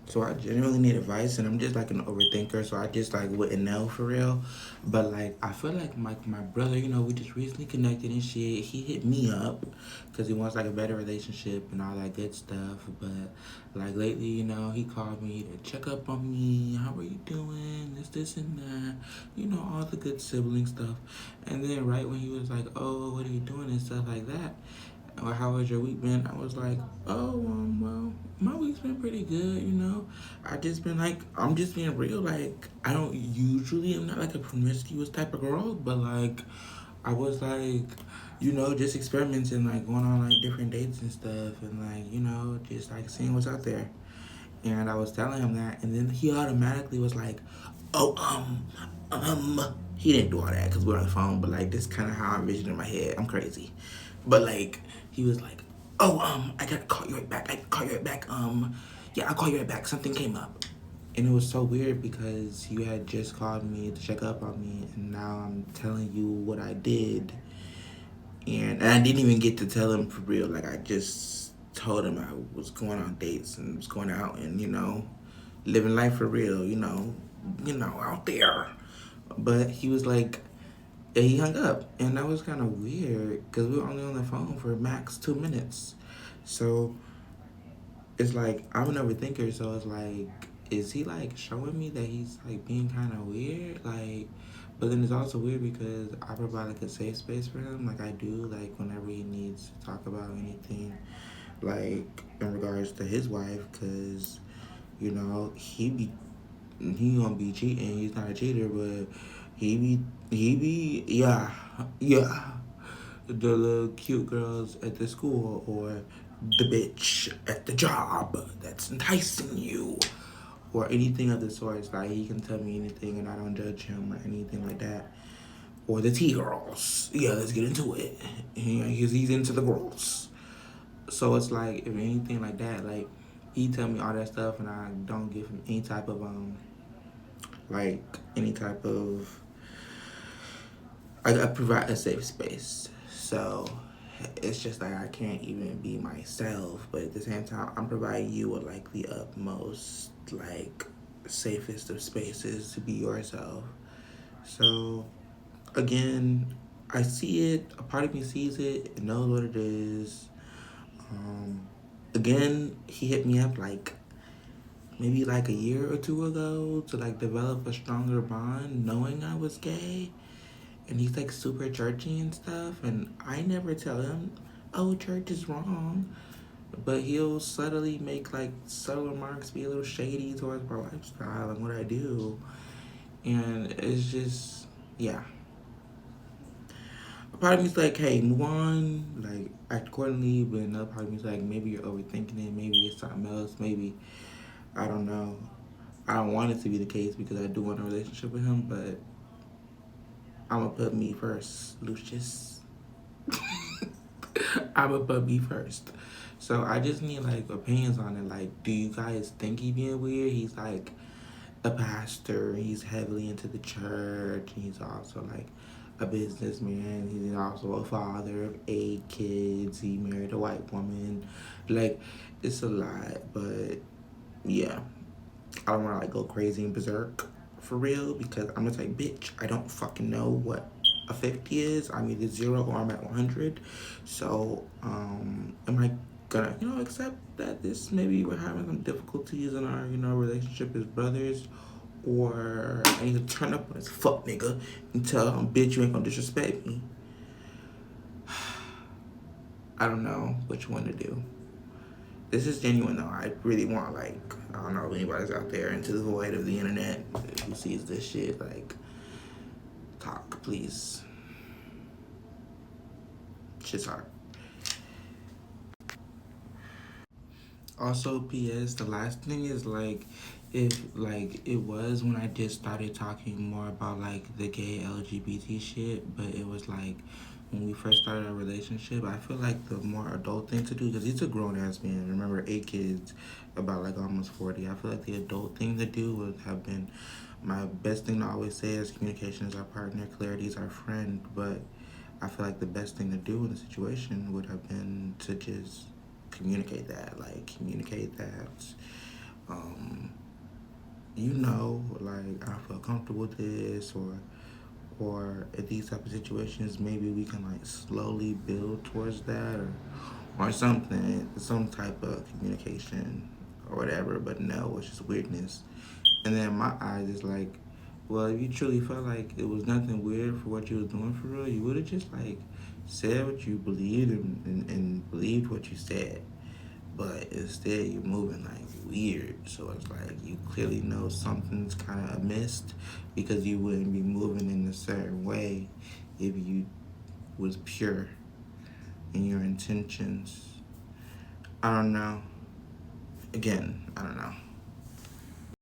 So I genuinely need advice, and I'm just like an overthinker, so I just like wouldn't know for real. But like I feel like my brother, we just recently connected and shit. He hit me up because he wants like a better relationship and all that good stuff. But like lately, he called me to check up on me. How are you doing? This, and that. All the good sibling stuff. And then right when he was like, "Oh, what are you doing?" and stuff like that, or how has your week been? I was like, oh, well, my week's been pretty good. I just been like, I'm just being real. Like, I don't usually, I'm not like a promiscuous type of girl, but like, I was like, just experimenting, like going on like different dates and stuff, and like, just like seeing what's out there. And I was telling him that, and then he automatically was like, oh, he didn't do all that because we're on the phone, but like, this kind of how I envisioned in my head. I'm crazy. But like, he was like, oh, I gotta call you right back. I call you right back. Yeah, I'll call you right back. Something came up. And it was so weird because you had just called me to check up on me, and now I'm telling you what I did, and I didn't even get to tell him for real. Like I just told him I was going on dates and was going out and living life for real. Out there. But he was like, yeah, he hung up, and that was kind of weird because we were only on the phone for max 2 minutes. So it's like I'm an overthinker, so it's like, is he like showing me that he's like being kind of weird? Like, but then it's also weird because I provide like a safe space for him, like I do, like whenever he needs to talk about anything, like in regards to his wife, because he gonna be cheating. He's not a cheater, but he be yeah the little cute girls at the school or the bitch at the job that's enticing you or anything of the sorts. Like he can tell me anything and I don't judge him or anything like that. Or the T girls. Yeah, let's get into it. He's into the girls. So it's like if anything like that, like he tell me all that stuff and I don't give him any type of like any type of I provide a safe space. So it's just like I can't even be myself, but at the same time, I'm providing you with like the utmost, like safest of spaces to be yourself. So again, I see it. A part of me sees it. It knows what it is. Um, Again, he hit me up like maybe like a year or two ago to like develop a stronger bond, knowing I was gay, and he's like super churchy and stuff, and I never tell him, oh, church is wrong, but he'll subtly make like subtle remarks, be a little shady towards my lifestyle and what I do, and it's just, yeah. A part of me's like, hey, move on, like act accordingly, but another part of me's like, maybe you're overthinking it, maybe it's something else, maybe, I don't know. I don't want it to be the case because I do want a relationship with him, but I'm gonna put me first, Lucius. I'm a puppy first. So I just need like opinions on it. Like, do you guys think he being weird? He's like a pastor. He's heavily into the church. He's also like a businessman. He's also a father of 8 kids. He married a white woman. Like, it's a lot. But yeah, I don't want to like go crazy and berserk for real because I'm the type bitch. I don't fucking know what a 50 is. I'm either zero or I'm at 100. So, am I gonna, accept that this maybe we're having some difficulties in our, relationship as brothers? Or I need to turn up on this fuck nigga and tell him, bitch, you ain't gonna disrespect me. I don't know which one to do. This is genuine though. I really want like I don't know if anybody's out there into the void of the internet who sees this shit. Like, talk, please. Shit's hard. Also, P.S. The last thing is like, if like it was when I just started talking more about like the gay LGBT shit, but it was like when we first started our relationship. I feel like the more adult thing to do because he's a grown ass man. Remember, 8 kids, about like almost 40. I feel like the adult thing to do would have been my best thing to always say is communication is our partner, clarity is our friend. But I feel like the best thing to do in the situation would have been to just communicate that, you know, like I feel comfortable with this, or at these type of situations, maybe we can like slowly build towards that, or something, some type of communication or whatever. But no, it's just weirdness. And then in my eyes, it's like, well, if you truly felt like it was nothing weird for what you was doing for real, you would have just like said what you believed and believed what you said. But instead, you're moving like weird. So it's like you clearly know something's kind of amiss because you wouldn't be moving in a certain way if you was pure in your intentions. I don't know. Again, I don't know.